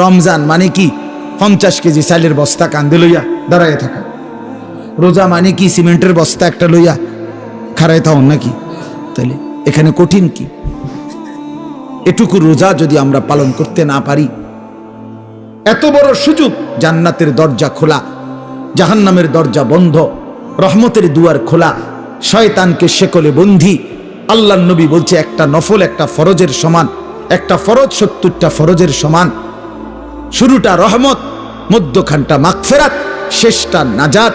রমজান মানে কি 50 কেজি চালের বস্তা কান্দে লইয়া দাঁড়ায় থাকা? রোজা মানে কি সিমেন্টের বস্তা একটা লইয়া খাড়ায় থাকুন নাকি? তাহলে এখানে কঠিন কি? এটুকু রোজা যদি আমরা পালন করতে না পারি, এত বড় সুযোগ, জান্নাতের দরজা খোলা, জাহান্নামের দরজা বন্ধ, রহমতের দুয়ার খোলা, শয়তানকে শেকলে বন্ধি। আল্লাহর নবী বলছে একটা নফল একটা ফরজের সমান, একটা ফরজ 70টা ফরজের সমান। শুরুটা রহমত, মধ্যখানটা মাগফিরাত, শেষটা নাজাত।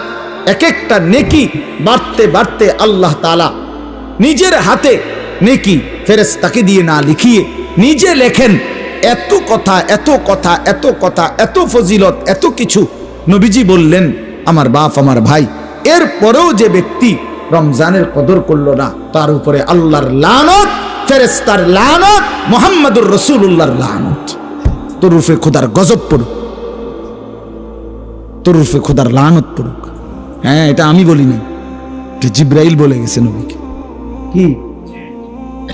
এক একটা নেকি বাড়তে বাড়তে আল্লাহ তাআলা নিজের হাতে নেকি ফেরেশতাকে দিয়ে না লিখিয়ে নিজে লেখেন। এত কথা এত কথা এত কথা, এত ফজিলত, এত কিছু নবীজি বললেন আমার বাপ আমার ভাই। এরপরেও যে ব্যক্তি রমজানের কদর করলো না, তার উপরে আল্লাহর লানত, ফেরেশতার লানত, মুহাম্মদুর রাসূলুল্লাহর লানত। তোর উপরে খোদার গজব পড়ুক, তোর উপরে খোদার লানত পড়ুক। হ্যাঁ, এটা আমি বলি না, এটা জিব্রাইল বলে গেছে নবীকে। কি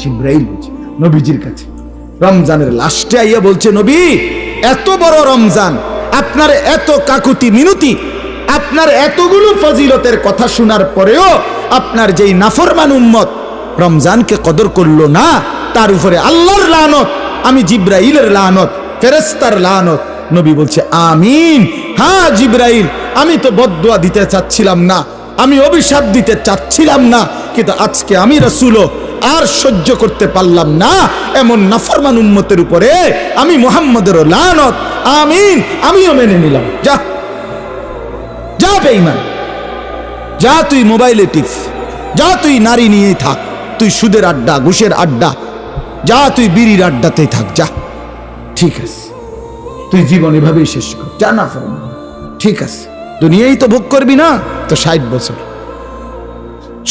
জিব্রাইল বলছে নবীজির কাছে রমজানের লাস্টে আইয়া বলছে, নবী এত বড় রমজান, আপনার এত কাকুতি মিনতি, আপনার এতগুলো ফজিলতের কথা শোনার পরেও আপনার যেই নাফরমান উম্মত রমজানকে কদর করলো না, তার উপরে আল্লাহর লানত, আমি জিব্রাইলের লানত, ফেরেশতার লানত। নবী বলছে আমিন। হ্যাঁ জিব্রাইল, আমি তো বদদুয়া দিতে চাচ্ছিলাম না, আমি অভিশাপ দিতে চাচ্ছিলাম না, কিন্তু আজকে আমি রাসূলও আর সহ্য করতে পারলাম না এমন নাফরমান উম্মতের উপরে আমি মুহাম্মদের লানত। আমিন, আমিও মেনে নিলাম। যা যা বেঈমান, যা তুই মোবাইলে টিপ, যা তুই নারী নিয়েই থাক, তুই সুদের আড্ডা ঘুষের আড্ডা, যা তুই বিড়ির আড্ডাতেই থাক, যা, ঠিক আছে, তুই জীবন এভাবেই শেষ কর, যা না ফরমান, ঠিক আছে। দুনিয়াই তো ভোগ করবি না, তো 60 বছর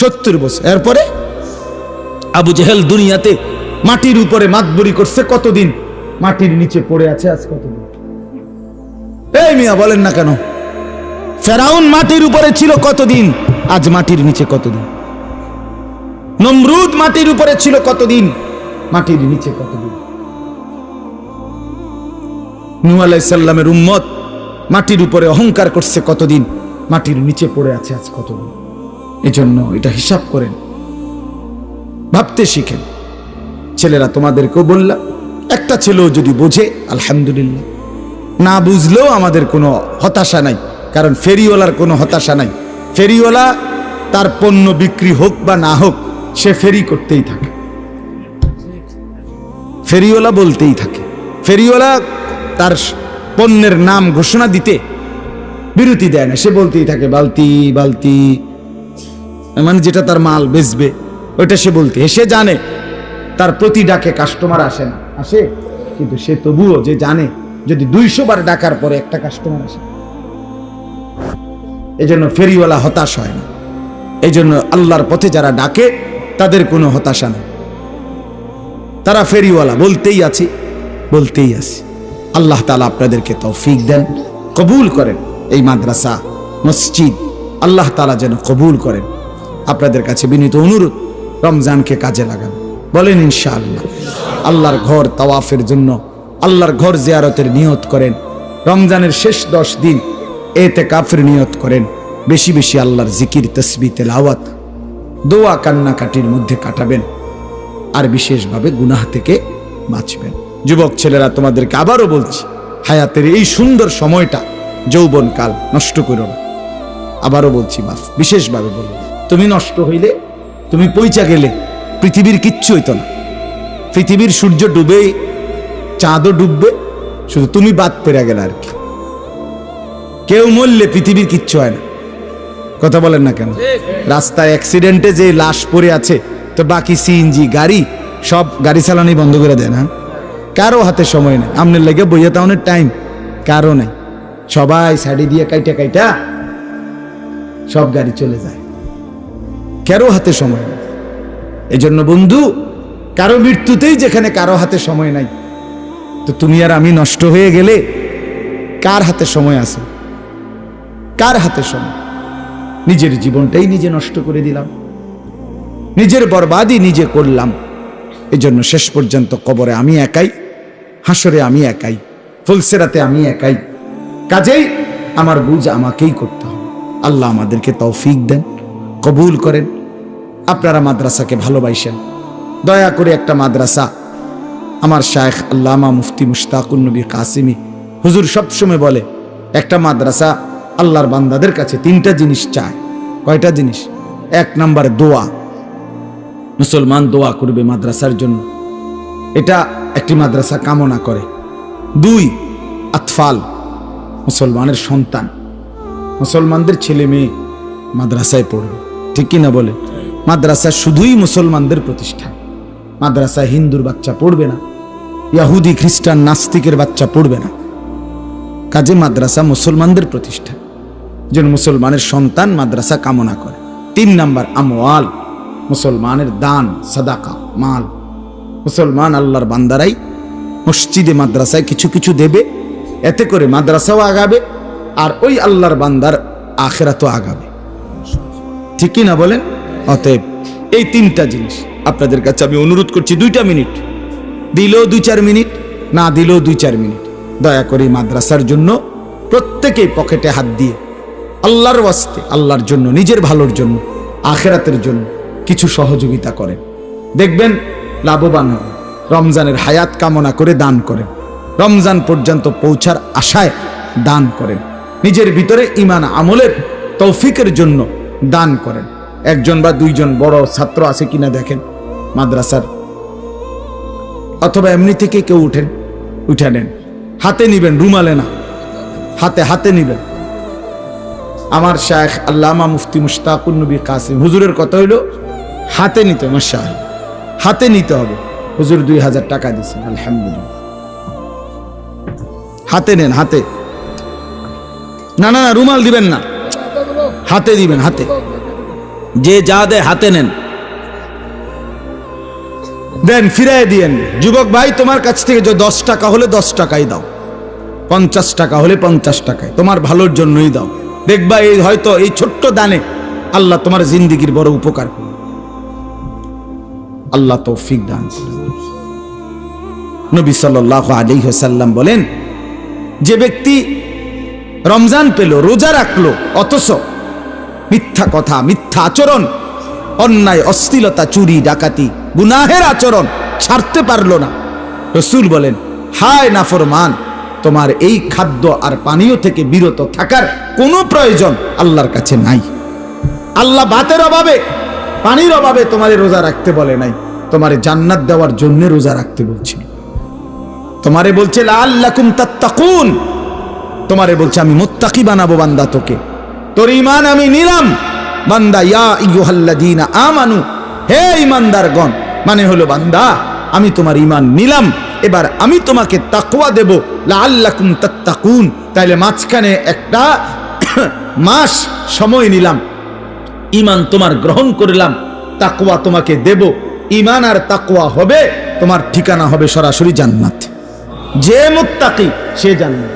70 বছর। এরপরে আবু জেহেল দুনিয়াতে মাটির উপরে মাতবরি করছে কতদিন, মাটির নিচে পড়ে আছে আজ কতদিন? এই মিয়া বলেন না কেন? ফেরাউন মাটির উপরে ছিল কতদিন, আজ মাটির নিচে কতদিন? নমরুদ মাটির উপরে ছিল কতদিন, মাটির নিচে কতদিন? নূহ আলাইহিস সালামের উম্মত মাটির উপরে অহংকার করছে কতদিন, মাটির নিচে পড়ে আছে আজ কতদিন? এজন্য এটা হিসাব করেন, ভাবতে শিখেন। ছেলেরা তোমাদেরকেও বললাম, একটা ছেলেও যদি বোঝে আলহামদুলিল্লাহ, না বুঝলেও আমাদের কোনো হতাশা নাই, কারণ ফেরিওয়ালার কোনো হতাশা নাই। ফেরিওয়ালা তার পণ্য বিক্রি হোক বা না হোক, সে ফেরি করতেই থাকে, ফেরিওয়ালা বলতেই থাকে। ফেরিওয়ালা তার পণ্যের নাম ঘোষণা দিতে বিরতি দেয় না, সে বলতেই থাকে বালতি বালতি, মানে যেটা তার মাল বেচবে ওইটা সে বলতে। সে জানে তার প্রতি ডাকে কাস্টমার আসে না, আসে, কিন্তু সে তবুও যে জানে যদি 200 বার ডাকার পরে একটা কাস্টমার আসে। এই জন্য ফেরিওয়ালা হতাশ হয় না। এই জন্য আল্লাহর পথে যারা ডাকে তাদের কোনো হতাশা নেই, তারা ফেরিওয়ালা, বলতেই আছে বলতেই আছে। আল্লাহ তাআলা আপনাদেরকে তৌফিক দেন, কবুল করেন এই মাদ্রাসা মসজিদ, আল্লাহ তাআলা যেন কবুল করেন। আপনাদের কাছে বিনীত অনুরোধ, রমজানকে কাজে লাগান, বলেন ইনশাআল্লাহ। আল্লাহর ঘর তাওয়াফের জন্য, আল্লাহর ঘর জিয়ারতের নিয়ত করেন। রমজানের শেষ 10 দিন ইতিকাফের নিয়ত করেন। বেশি বেশি আল্লাহর জিকির, তাসবিহ, তেলাওয়াত, দোয়া, কান্নাকাটির মধ্যে কাটাবেন, আর বিশেষভাবে গুনাহ থেকে বাঁচবেন। যুবক ছেলেরা তোমাদেরকে আবারও বলছি, হায়াতের এই সুন্দর সময়টা, যৌবনকাল নষ্ট করো না। আবারও বলছি, বাপ বিশেষভাবে বলবো, তুমি নষ্ট হইলে, তুমি পইচা গেলে পৃথিবীর কিচ্ছু হইতো না। পৃথিবীর সূর্য ডুবে, চাঁদও ডুববে, শুধু তুমি বাদ পেরে গেলে আর কি। কেউ মরলে পৃথিবীর কিচ্ছু হয় না, কথা বলেন না কেন? রাস্তায় অ্যাক্সিডেন্টে যে লাশ পড়ে আছে, তো বাকি সিএনজি গাড়ি সব গাড়ি চালানি বন্ধ করে দেয় না। কারো হাতে সময় নেই, আমনের লাগে বইয়া তাওনের টাইম কারো নাই, সবাই সাইডে দিয়ে কাইটা কাইটা সব গাড়ি চলে যায়, কারো হাতে সময় নেই। এই জন্য বন্ধু, কারো মৃত্যুতেই যেখানে কারো হাতে সময় নাই, তো তুমি আর আমি নষ্ট হয়ে গেলে কার হাতে সময় আছে? কার হাতে সময়? নিজের জীবনটাই নিজে নষ্ট করে দিলাম, নিজের বরবাদি নিজে করলাম। এই জন্য শেষ পর্যন্ত কবরে আমি একাই, হাসরে আমি একাই, ফুলসেরাতে আমি একাই, কাজেই আমার বুঝ আমাকেই করতে হবে। আল্লাহ আমাদেরকে তৌফিক দেন, কবুল করেন। আপনারা মাদ্রাসাকে ভালোবাসেন, দয়া করে একটা মাদ্রাসা, আমার শায়েখ আল্লামা মুফতি মুশতাকুন নবী কাসিমি হুজুর সবসময় বলে, একটা মাদ্রাসা আল্লাহর বান্দাদের কাছে 3টা জিনিস চায়। কয়টা জিনিস? 1 নাম্বার দোয়া, মুসলমান দোয়া করবে মাদ্রাসার জন্য, এটা একটি মাদ্রাসা কামনা করে। 2 আতফাল, মুসলমানের সন্তান, মুসলমানদের ছেলে মেয়ে মাদ্রাসায় পড়বে, ঠিক কিনা বলে? মাদ্রাসা শুধুই মুসলমানদের প্রতিষ্ঠান, মাদ্রাসা হিন্দুর বাচ্চা পড়বে না, ইহুদি খ্রিস্টান নাস্তিকের বাচ্চা পড়বে না। কাজে মাদ্রাসা মুসলমানদের প্রতিষ্ঠান, যেন মুসলমানের সন্তান মাদ্রাসা কামনা করে। 3 নাম্বার আমওয়াল, মুসলমানের দান সাদাকা মাল, মুসলমান আল্লাহর বান্দারাই মসজিদে মাদ্রাসায় কিছু কিছু দেবে, এতে করে মাদ্রাসাও আগাবে আর ওই আল্লাহর বান্দার আখিরাতও আগাবে, ঠিক কি না বলেন? অতএব এই 3টা জিনিস আপনাদের কাছে আমি অনুরোধ করছি। 2টা মিনিট দিলেও 2-4 মিনিট, না দিলেও 2-4 মিনিট, দয়া করে মাদ্রাসার জন্য প্রত্যেকেই পকেটে হাত দিয়ে আল্লাহর ওয়াস্তে, আল্লাহর জন্য, নিজের ভালোর জন্য, আখিরাতের জন্য কিছু সহযোগিতা করেন, দেখবেন লাভবান হবে। রমজানের হায়াত কামনা করে দান করেন, রমজান পর্যন্ত পৌঁছার আশায় দান করেন, নিজের ভিতরে ঈমান আমলের তৌফিকের জন্য দান করেন। 1জন বা 2জন বড় ছাত্র আছে কিনা দেখেন মাদ্রাসার, অথবা এমনি থেকে কেউ উঠে নেন, হাতে নিবেন, রুমালে না, হাতে হাতে নিবেন। আমার শায়েখ আল্লামা মুফতি মুশতাকুন নবী কাসিম হুজুরের কথা হইল হাতে নিতে, মাশাআল্লাহ হাতে নিতে হবে। হুজুর 2000 টাকা দিয়েছেন, আলহামদুলিল্লাহ। হাতে নেন, হাতে, না না না রুমাল দিবেন না, হাতে দিবেন, হাতে, যে যা দেয় হাতে নেন, দেন, ফিরাই দিয়েন। যুবক ভাই, তোমার কাছ থেকে যে 10 টাকা হলে 10 টাকাই দাও, 50 টাকা হলে 50 টাকায়, তোমার ভালোর জন্যই দাও। দেখবা এই হয়তো এই ছোট্ট দানে আল্লাহ তোমার জিন্দেগির বড় উপকার করবে। আল্লাহ তৌফিক দান করুন। নবী সাল্লাল্লাহু আলাইহি ওয়াসাল্লাম বলেন, যে ব্যক্তি রমজান পেল, রোজা রাখলো, অথচ মিথ্যা কথা, মিথ্যা আচরণ, অন্যায়, অশ্লীলতা, চুরি, ডাকাতি, গুনাহের আচরণ ছাড়তে পারলো না, রাসূল বলেন, হায় নাফরমান, তোমার এই খাদ্য আর পানীয় থেকে বিরত থাকার কোনো প্রয়োজন আল্লাহর কাছে নাই। আল্লাহ ভাতের অভাবে, পানির অভাবে তোমারে রোজা রাখতে বলে নাই, তোমারে জান্নাত দেওয়ার জন্য রোজা রাখতে বলছিল। তোমারে বলছে লাআল্লাকুম তাত্তাকুন, তোমারে বলছে আমি মুত্তাকি বানাবো বান্দা তোকে, তোর ঈমান আমি নিলাম বান্দা। ইয়া আইয়ুহাল্লাযীনা আমানু, হে ঈমানদারগণ, মানে হলো বান্দা আমি তোমার ঈমান নিলাম, এবার আমি তোমাকে তাকওয়া দেব, লাআল্লাকুম তাত্তাকুন। তাইলে মাঝখানে একটা মাস সময় নিলাম, ঈমান তোমার গ্রহণ করলাম, তাকওয়া তোমাকে দেব। ঈমান আর তাকওয়া হবে, তোমার ঠিকানা হবে সরাসরি জান্নাত। যে মুত্তাকি সে জান্নাত,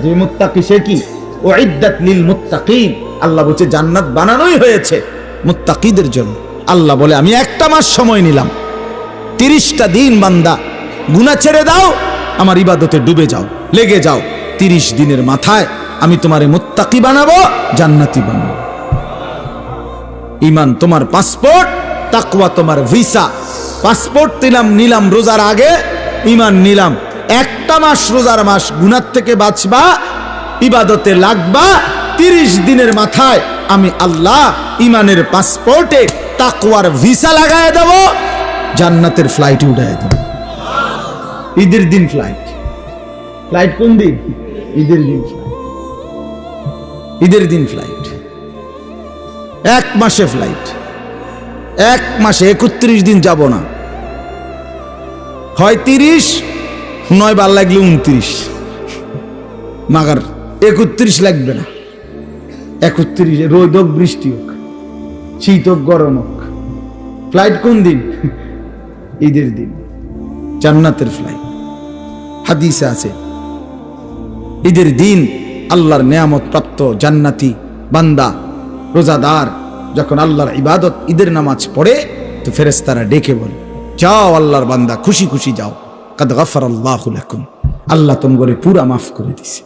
যে মুত্তাকি সে কি? উইদ্দাত লিল মুত্তাকিন, আল্লাহ বলছে জান্নাত বানানোই হয়েছে মুত্তাকিদের জন্য। আল্লাহ বলে আমি একটা মাস সময় নিলাম, 30টা দিন বান্দা গুনাহ ছেড়ে দাও, আমার ইবাদতে ডুবে যাও, লেগে যাও। 30 দিনের মাথায় আমি তোমারে মুত্তাকি বানাবো, জান্নাতি বানাবো। ঈমান তোমার পাসপোর্ট, তাকওয়া তোমার ভিসা। পাসপোর্ট নিলাম রোজার আগে, ঈমান নিলাম, একটা মাস রোজার মাস, গুনাহ থেকে বাঁচবা, ইবাদতে লাগবা। 30 দিনের মাথায় আমি আল্লাহ ঈমানের পাসপোর্টে তাকওয়ার ভিসা লাগায় দেব, জান্নাতের ফ্লাইট উড়ায় দেব। ঈদের দিন ফ্লাইট, ফ্লাইট কোন দিন? ঈদের দিন ফ্লাইট, ঈদের দিন ফ্লাইট, 1 মাসে ফ্লাইট, 1 মাসে 31 দিন যাব না, হয় 30, নয় বার লাগলে 29, মাগার 31 লাগবে না। 31 রোদ হোক, বৃষ্টি হোক, শীত হোক, গরম হোক, ফ্লাইট কোন দিন? ঈদের দিন, জান্নাতের ফ্লাইট। হাদিসে আছে ঈদের দিন আল্লাহর নেয়ামত প্রাপ্ত জান্নাতি বান্দা, রোজাদার যখন আল্লাহর ইবাদত, ঈদের নামাজ পড়ে, তো ফেরেশতারা ডেকে বলে, যাও আল্লাহর বান্দা, খুশি খুশি যাও, কাদ গাফারাল্লাহু লাকুম, আল্লাহ তোমরে পুরা মাফ করে দিছে।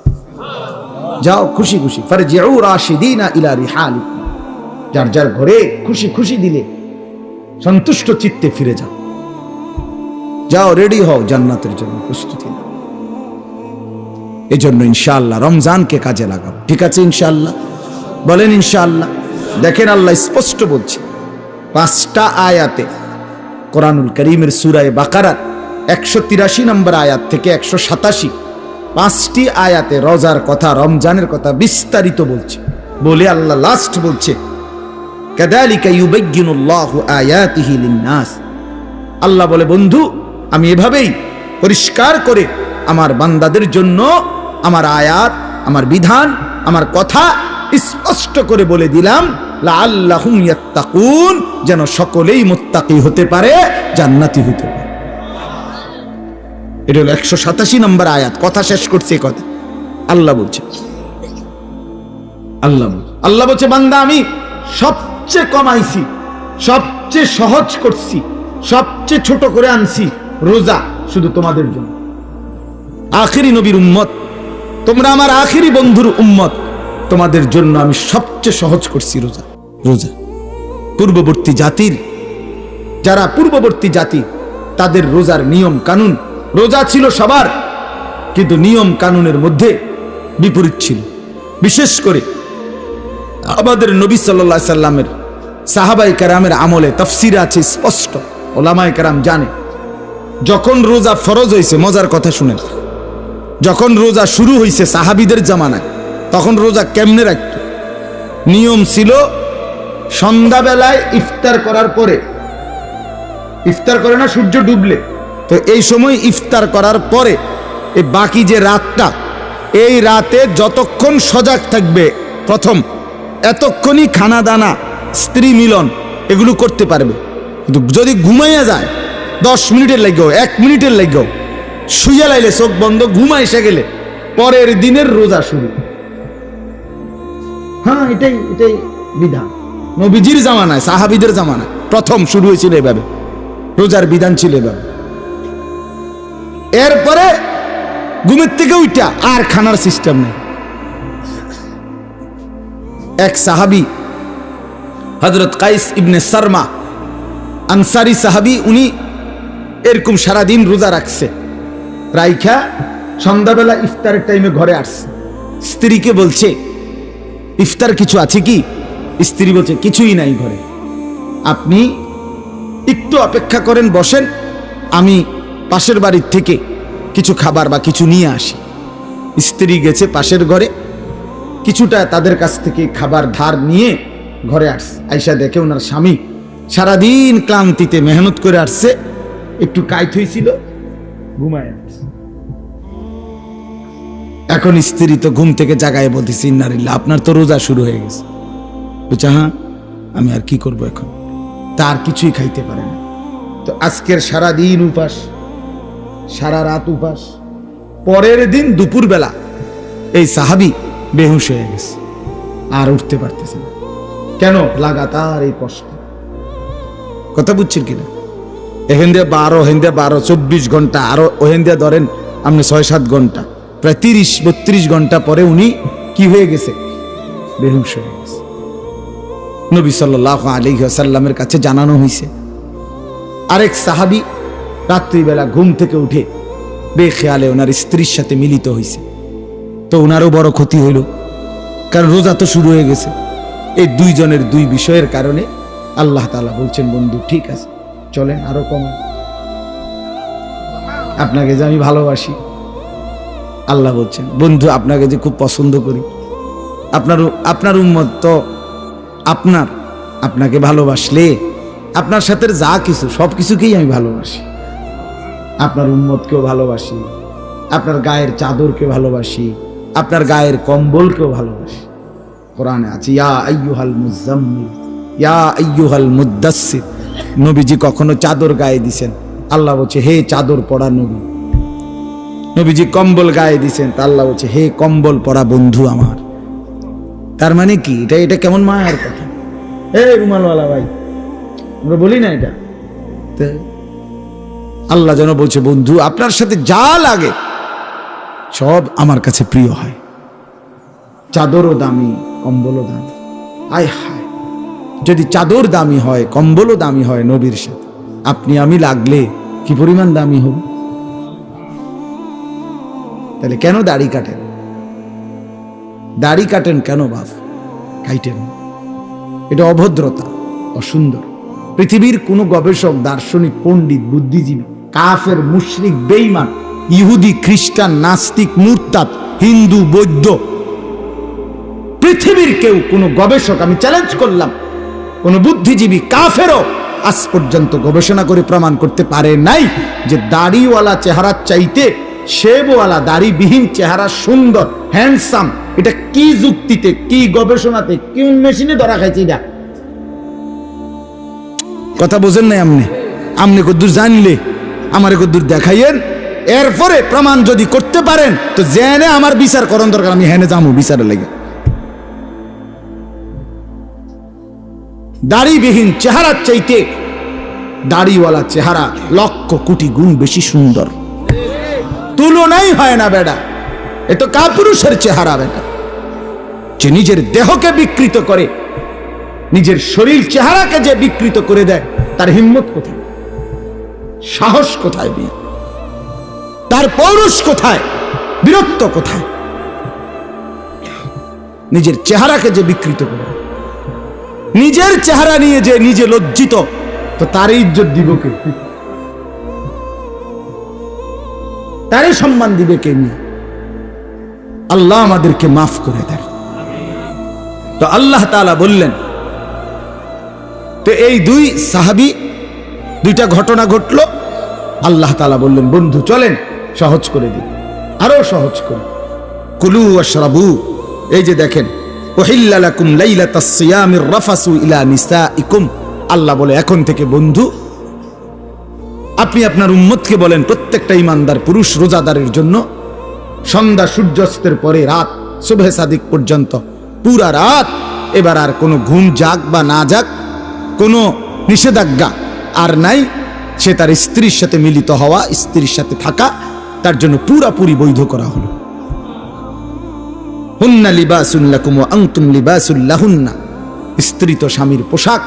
যাও খুশি খুশি, ফারজিউ রাশিদিনা ইলা রিহালিকুম, যার যার ঘরে খুশি খুশি দিলে সন্তুষ্ট চিত্তে ফিরে যাও। যাও রেডি হও জান্নাতের জন্য, প্রস্তুতি নাও। এজন্য ইনশাআল্লাহ রমজানকে কাজে লাগাও। ঠিক আছে ইনশাআল্লাহ? বলেন ইনশাআল্লাহ। দেখেন আল্লাহ স্পষ্ট বলছে 5টা আয়াতে, কোরআনুল কারীমের সূরা বাকারার 183 নম্বর আয়াত থেকে 187, 5টি আয়াতে রোজার কথা, রমজানের কথা বিস্তারিত বলছে। বলে আল্লাহ লাস্ট বলছে কাযালিকা ইউবায়্যিনুল্লাহু আয়াতিহি লিন-নাস। আল্লাহ বলে বন্ধু আমি এভাবেই পরিষ্কার করে আমার বান্দাদের জন্য আমার আয়াত, আমার বিধান, আমার কথা স্পষ্ট করে বলে দিলাম, লাআল্লাহুম ইয়াত্তাকুন, যেন সকলেই মুত্তাকি হতে পারে, জান্নাতি হতে পারে। এটা হলো 187 নম্বর আয়াত। কথা শেষ করছে কথা আল্লাহ বলছে। আল্লাহ বলছে বান্দা আমি সবচেয়ে কমাইছি, সবচেয়ে সহজ করছি, সবচেয়ে ছোট করে আনছি রোজা শুধু তোমাদের জন্য। আখিরি নবীর উম্মত তোমরা, আমার আখিরি বন্ধুর উম্মত, তোমাদের জন্য আমি সবচেয়ে সহজ করছি রোজা। রোজা পূর্ববর্তী জাতির, যারা পূর্ববর্তী জাতি, তাদের রোজার নিয়ম কানুন, রোজা ছিল সবার, কিন্তু নিয়ম কানুনের মধ্যে বিপরীত ছিল। বিশেষ করে আমাদের নবী সাল্লাল্লাহু আলাইহি সাল্লামের সাহাবায়ে কেরামের আমলে তাফসীরে আছে স্পষ্ট, ওলামায়ে কেরাম জানে যখন রোজা ফরজ হয়েছে, মজার কথা শুনেন, যখন রোজা শুরু হয়েছে সাহাবীদের জামানায়, তখন রোজা কেমনে রাখত? নিয়ম ছিল সন্ধ্যাবেলায় ইফতার করার পরে, ইফতার করে না সূর্য ডুবলে, তো এই সময় ইফতার করার পরে এই বাকি যে রাতটা, এই রাতে যতক্ষণ সজাগ থাকবে প্রথম, এতক্ষণই খানা দানা, স্ত্রী মিলন এগুলো করতে পারবে। কিন্তু যদি ঘুমাইয়া যায় 10 মিনিটের লাগেও, 1 মিনিটের লাগেও, শুইয়া লাইলে চোখ বন্ধ, ঘুমা এসে গেলে পরের দিনের রোজা শুরু। হ্যাঁ, এটাই বিধান। নবীজির জামানায়, সাহাবীদের জামানায় প্রথম শুরু হয়েছিল এভাবে, রোজার বিধান ছিল এভাবে। এরপরে ঘুমের থেকে উঠা আর খানার সিস্টেম নেই। এক সাহাবী হযরত কাইস ইবনে সারমা আনসারী সাহাবী, উনি এরকম সারাদিন রোজা রাখছে, রাইখা সন্ধ্যাবেলা ইফতারের টাইমে ঘরে আসছে। স্ত্রীকে বলছে ইফতার কিছু আছে কি? স্ত্রী বলছে কিছুই নাই ঘরে, আপনি একটু অপেক্ষা করেন, বসেন, আমি পাশের বাড়ির থেকে কিছু খাবার বা কিছু নিয়ে আসি। স্ত্রী গেছে পাশের ঘরে, কিছুটা তাদের কাছ থেকে খাবার ধার নিয়ে ঘরে আসছে। আয়সা দেখে ওনার স্বামী সারাদিন ক্লান্তিতে মেহনত করে আসছে, একটু কাইত হয়েছিল, ঘুমায় আসছে। এখন স্ত্রী তো ঘুম থেকে জাগায় বলতেছে ইন্নালিল্লাহ, আপনার তো রোজা শুরু হয়ে গেছে। বলছে হ্যাঁ, আমি আর কি করবো এখন, তার কিছুই খাইতে পারে না। তো আজকের সারাদিন উপাস, সারা রাত উপাস, পরের দিন দুপুরবেলা এই সাহাবী বেহুশ হয়ে গেছে, আর উঠতে পারতেছে না। কেন? লাগাতার এই কষ্ট। কথা বুঝছেন কিনা? এখান দিয়ে 12 24 ঘন্টা, আরো ওখান দিয়ে ধরেন আপনি 6-7 ঘন্টা, প্রায় 30-32 ঘন্টা পরে উনি কি হয়ে গেছে? বেহুশ হয়ে গেছে। নবী সাল্লাল্লাহু আলাইহি ওয়াসাল্লামের কাছে জানানো হয়েছে। আরেক সাহাবী রাত্রিবেলা ঘুম থেকে উঠে বেখেয়ালে ওনার স্ত্রীর সাথে মিলিত হয়েছে, তো ওনারও বড় ক্ষতি হইল, কারণ রোজা তো শুরু হয়ে গেছে। এই দুইজনের দুই বিষয়ের কারণে আল্লাহ তাআলা বলছেন বন্ধু ঠিক আছে চলেন আরো কমান, আপনাকে যে আমি ভালোবাসি। আল্লাহ বলছেন বন্ধু আপনাকে যে খুব পছন্দ করি, আপনার উম্মত তো আপনাকে ভালোবাসলে আপনার সাথে যা কিছু সব কিছুকেই আমি ভালোবাসি। আপনার উম্মতকেও ভালোবাসি, আপনার গায়ের চাদরকে ভালোবাসি, আপনার গায়ের কম্বলকেও ভালোবাসি। কোরআনে আছে ইয়া আইয়ুহাল মুজাম্মিল ইয়া আইয়ুহাল মুদ্দাসসির। নবীজি কখনো চাদর গায়ে দিছেন, আল্লাহ বলছে হে চাদর পরা নবী। নবীজি কম্বল গায়ে দিছেন, তা আল্লাহ বলছে হে কম্বল পরা বন্ধু আমার। তার মানে কি? এটা কেমন মায়ের কথা? এই রুমালওয়ালা ভাই, আমরা বলি না এটা? আল্লাহ যেন বলছে বন্ধু আপনার সাথে যা লাগে সব আমার কাছে প্রিয় হয়। চাদরও দামি, কম্বলও দামি। আয় হায়, যদি চাদর দামি হয়, কম্বলও দামি হয় নবীর সাথে, আপনি আমি লাগলে কি পরিমাণ দামি হব? তাহলে কেন দাড়ি কাটেন? দাড়ি কাটেন কেন বাপ? কাইটেন, এটা অভদ্রতা, অসুন্দর। পৃথিবীর কোন গবেষক, দার্শনিক, পণ্ডিত, বুদ্ধিজীবী, কাফের, মুশরিক, বেঈমান, ইহুদি, খ্রিস্টান, নাস্তিক, মুরতাদ, হিন্দু, বৌদ্ধ, পৃথিবীর কেউ, কোন গবেষক, আমি চ্যালেঞ্জ করলাম, কোন বুদ্ধিজীবী, কাফেরও আজ পর্যন্ত গবেষণা করে প্রমাণ করতে পারে নাই যে দাড়িওয়ালা চেহারার চাইতে শেবওয়ালা দাড়িবিহীন চেহারা সুন্দর, হ্যান্ডসাম। এটা কি যুক্তিতে, কি গবেষণাতে, কোন মেশিনে ধরা খাইছে? এটা কথা বোঝেন নাই আপনি? আপনি কদ্দুর জানলে আমারে কদ্দুর দেখাইয়েন, এরপরে প্রমাণ যদি করতে পারেন তো জেনে আমার বিচার করণ দরকার, আমি হেনে যাবো বিচারের লাগে। দাড়িবিহীন চেহারার চাইতে দাড়িওয়ালা চেহারা লক্ষ কোটি গুণ বেশি সুন্দর, তুলনাই হয় না বেটা। এ তো কাপুরুষের চেহারা বেটা, যে নিজের দেহকে বিকৃত করে, নিজের শরীর চেহারাকে যে বিকৃত করে দেয়, তার হিম্মত কোথায়? সাহস কোথায়? তার পৌরুষ কোথায়? বীরত্ব কোথায়? নিজের চেহারাকে যে বিকৃত করে, নিজের চেহারা নিয়ে যে নিজে লজ্জিত, তো তারই ইজ্জত দিব কে? তারই সম্মান দিবে কে? নিয়ে আল্লাহ আমাদেরকে মাফ করে দেন। তো আল্লাহ তাআলা বললেন, তো এই দুই সাহাবী, দুইটা ঘটনা ঘটলো। আল্লাহ তাআলা বললেন, বন্ধু চলেন সহজ করে দিই, আরো সহজ করে। কুলু ওয়াশরাবু, এই যে দেখেন, উহিল্লা লাকুম লাইলাতাস সিয়ামির রাফাসু ইলা নিসাইকুম। আল্লাহ বলে, এখন থেকে বন্ধু আপনি আপনার উম্মতকে বলেন, প্রত্যেকটা ইমানদার পুরুষ রোজাদারের জন্য সন্ধ্যা সূর্যাস্তের পরে রাত সুবহে সাদিক পর্যন্ত পুরা রাত, এবার আর কোনো ঘুম যাক বা না যাক, কোনো নিষেধাজ্ঞা আর নাই। সে তার স্ত্রীর সাথে মিলিত হওয়া, স্ত্রীর সাথে থাকা তার জন্য পুরাপুরি বৈধ করা হলো। হুন্না লিবাসুন লাকুম ওয়া আনতুম লিবাসুল লাহুন্না। স্ত্রী তো স্বামীর পোশাক,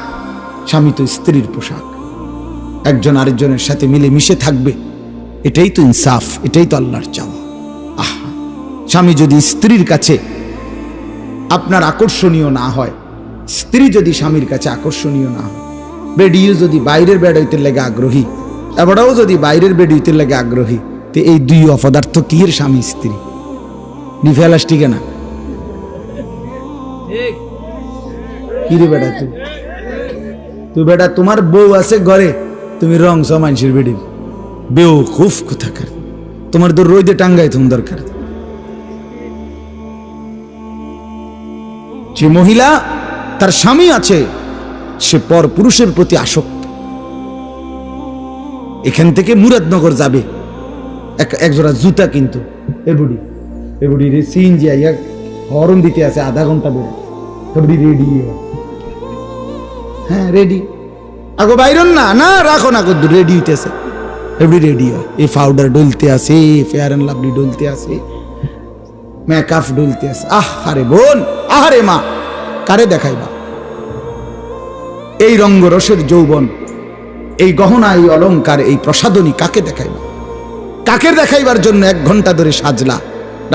স্বামী তো স্ত্রীর পোশাক। একজন আরেকজনের সাথে মিলে মিশে থাকবে, এটাই তো ইনসাফ, এটাই তো আল্লাহর চাওয়া। আহা, স্বামী যদি স্ত্রীর কাছে আপনার আকর্ষণীয় না হয়, স্ত্রী যদি স্বামীর কাছে আকর্ষণীয় না হয়, বেডিও যদি বাইরের বেড হইতে লাগে আগ্রহী, এবারও যদি বাইরের বেড হইতে লাগে আগ্রহী, তো এই দুই অপদার্থ কি এর স্বামী স্ত্রী? নিফেলাস ঠিক না? কি রে বেটা, তুই বেটা, তোমার বউ আছে ঘরে, তুমি রং ছ মানুষের বেডি, বেওকুফ কোথাকার। তোমার তো রোদে টাঙ্গাই তুমি দরকার। যে মহিলা তার স্বামী আছে, সে পর পুরুষের প্রতি আসক্ত। এখান থেকে মুরাদনগর যাবে, একজোড়া জুতা কিন্তু এবুড়ি রে সিএনজি আইয়া হরন দিতে আছে আধা ঘন্টা ধরে, এবুড়ি রেডি। হ্যাঁ রেডি, আগো বাইরন না, না রাখো না, কদ্দুর রেডি হইতেছে, এবুড়ি রেডি হয়। এই পাউডার ডলতে আছে, ফেয়ার এন্ড লাভলি ডলতে আছে, মেকআপ ডলতে আছে। আহারে বোন, আহারে মা, কারে দেখাইবা? এই রঙ্গরসের যৌবন, এই গহনা, এই অলংকার, এই প্রসাদনী কাকে দেখাইবা? কাকে দেখাইবার জন্য 1 ঘন্টা ধরে সাজলা?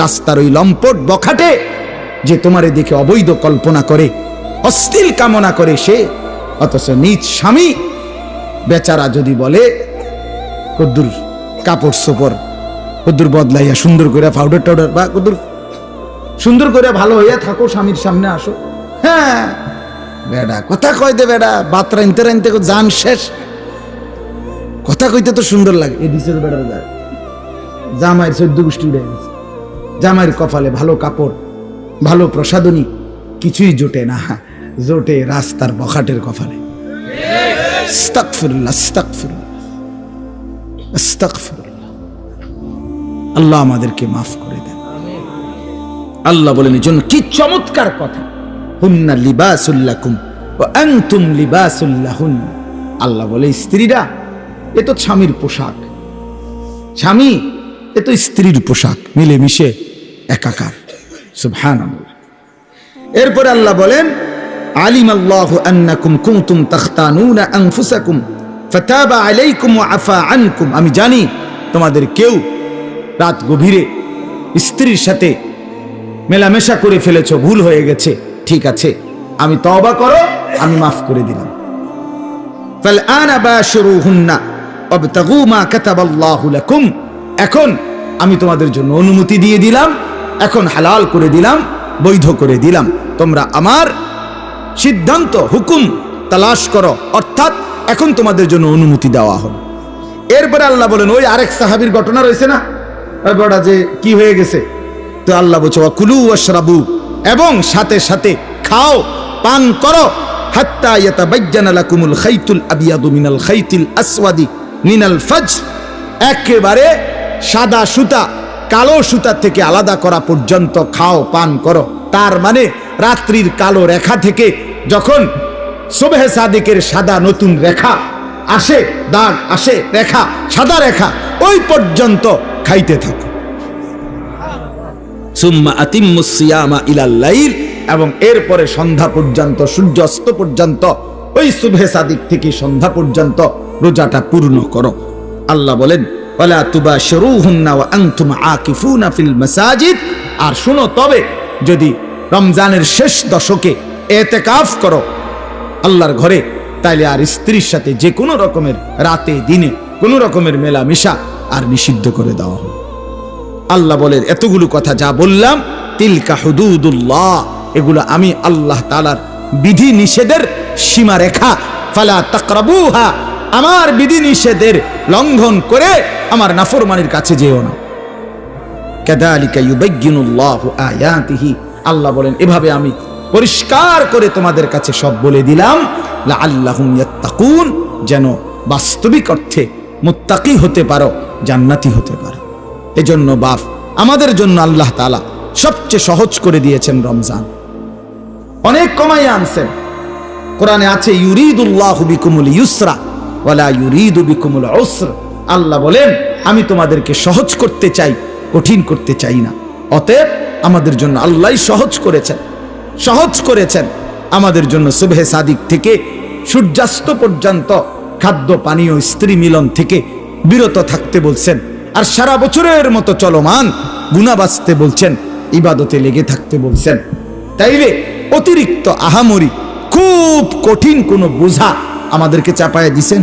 রাস্তার ওই লম্পট বখাটে যে তোমারে দেখে অবৈধ কল্পনা করে, অশ্লীল কামনা করে সে, অথচ নিজ স্বামী বেচারা যদি বলে কদ্দুর কাপড় সোপড় কদ্দুর বদলাইয়া সুন্দর করে পাউডার টাউডার বা কদ্দুর সুন্দর করে ভালো হইয়া থাকো, স্বামীর সামনে আসো। হ্যাঁ বেড়া কথা কয় দে, বেড়া বাত রাইনতে রাইনতে জান শেষ, কথা কইতে তো সুন্দর লাগে। এই দিছে বেড়ার যায়, জামাইয়ের 14 গোষ্ঠী উড়ে গেছে, জামাইয়ের কপালে ভালো কাপড়, ভালো প্রসাদনী কিছুই জোটে না, জোটে রাস্তার বখাটের কপালে। আস্তাগফিরুল্লাহ, আস্তাগফিরুল্লাহ, আস্তাগফিরুল্লাহ। আল্লাহ আমাদেরকে মাফ করে দেন। আল্লাহ বলেন এই জন্য কি চমৎকার কথা, হুন্না লিবাসুল লাকুম ওয়া আনতুম লিবাসুল লাহুন। আল্লাহ বলে স্ত্রীরা এ তো স্বামীর পোশাক, স্বামী এ তো স্ত্রীর পোশাক, মিলেমিশে একাকার। সুবহানাল্লাহ। এরপরে আল্লাহ বলেন, আলিমাল্লাহু আন্নাকুম কুনতুম তাখতানুনা আনফুসাকুম ফাতাবা আলাইকুম ওয়া আফা আনকুম। আমি জানি তোমাদের কেউ রাত গভীরে স্ত্রীর সাথে মেলামেশা করে ফেলেছো, ভুল হয়ে গেছে, ঠিক আছে, আমি তওবা করো, আমি মাফ করে দিলাম। ফালআনা বাশিরুহুন্না ওয়াবতাগু মা কাতাবাল্লাহু লাকুম। এখন আমি তোমাদের জন্য অনুমতি দিয়ে দিলাম, এখন হালাল করে দিলাম, বৈধ করে দিলাম, তোমরা আমার সিদ্ধান্ত হুকুম তালাশ করো, অর্থাৎ এখন তোমাদের জন্য অনুমতি দেওয়া হলো। এরপরে আল্লাহ বলেন, ওই আরেক সাহাবীর ঘটনা রয়েছে না, ওই বড়া যে কি হয়ে গেছে, তো আল্লাহ বলছে ওয়াকুলু ওয়াশরাবু, এবং সাথে সাথে খাও, পান করো, হাত্তা ইয়াতাবায়্যানা লাকুমুল খাইতুল আবিয়াদু মিনাল খাইতিল আসওয়াদি মিনাল ফজর, একেবারে সাদা সুতা কালো সুতা থেকে আলাদা করা পর্যন্ত খাও, পান করো। তার মানে রাত্রির কালো রেখা থেকে যখন সুবহে সাদিকের সাদা নতুন রেখা আসে, দাগ আসে, রেখা, সাদা রেখা, ওই পর্যন্ত খাইতে থাকো। সুম্মা আতিম্মুস সিয়ামা ইলাল লাইল, এবং এরপরে সন্ধ্যা পর্যন্ত, সূর্য অস্ত পর্যন্ত, ওই সুবহে সাদিক থেকে সন্ধ্যা পর্যন্ত রোজাটা পূর্ণ করো। আল্লাহ বলেন, ওয়ালা তুবাশিরুহুন্না ওয়া আনতুম আকিফুনা ফিল মাসাজিদ। আর শুনো, তবে যদি রমজানের শেষ দশকে ইতিকাফ করো আল্লাহর ঘরে, তাইলে আর স্ত্রীর সাথে যে কোনো রকমের রাতে দিনে কোনো রকমের মেলামেশা আর নিষিদ্ধ করে দেওয়া হবে। আল্লাহ বলেন, এতগুলো কথা যা বললাম, তিলকা হুদুদুল্লাহ, এগুলো আমি আল্লাহ তাআলার বিধি নিষেধের সীমারেখা, ফালা তাকরাবুহা, আমার বিধি নিষেধের লঙ্ঘন করে আমার নাফরমানির কাছে যেও না। কাযালিকা ইউবায়্যিনুল্লাহু আয়াতিহি, আল্লাহ বলেন, এভাবে আমি পরিষ্কার করে তোমাদের কাছে সব বলে দিলাম, লাআল্লাহুম ইয়াত্তাকুন, যেন বাস্তবিক অর্থে মুত্তাকি হতে পারো, জান্নাতি হতে পারো। এজন্য বাপ, আমাদের জন্য আল্লাহ তাআলা সবচেয়ে সহজ করে দিয়েছেন রমজান, অনেক কমাই আনছেন। কোরআনে আছে, ইউরিদুল্লাহু বিকুমুল ইউসরা ওয়ালা ইউরিদু বিকুমুল উসর। আল্লাহ বলেন, আমি তোমাদেরকে সহজ করতে চাই, কঠিন করতে চাই না। অতএব আমাদের জন্য আল্লাহই সহজ করেছেন, সহজ করেছেন আমাদের জন্য। সুবহে সাদিক থেকে সূর্যাস্ত পর্যন্ত খাদ্য পানীয় স্ত্রী মিলন থেকে বিরত থাকতে বলছেন, আর সারা বছরের মতো চলমান গুনাহ বাঁচতে বলছেন, ইবাদতে লেগে থাকতে বলছেন। তাইলে অতিরিক্ত আহামরি খুব কঠিন কোনো বোঝা আমাদেরকে চাপায় দিছেন?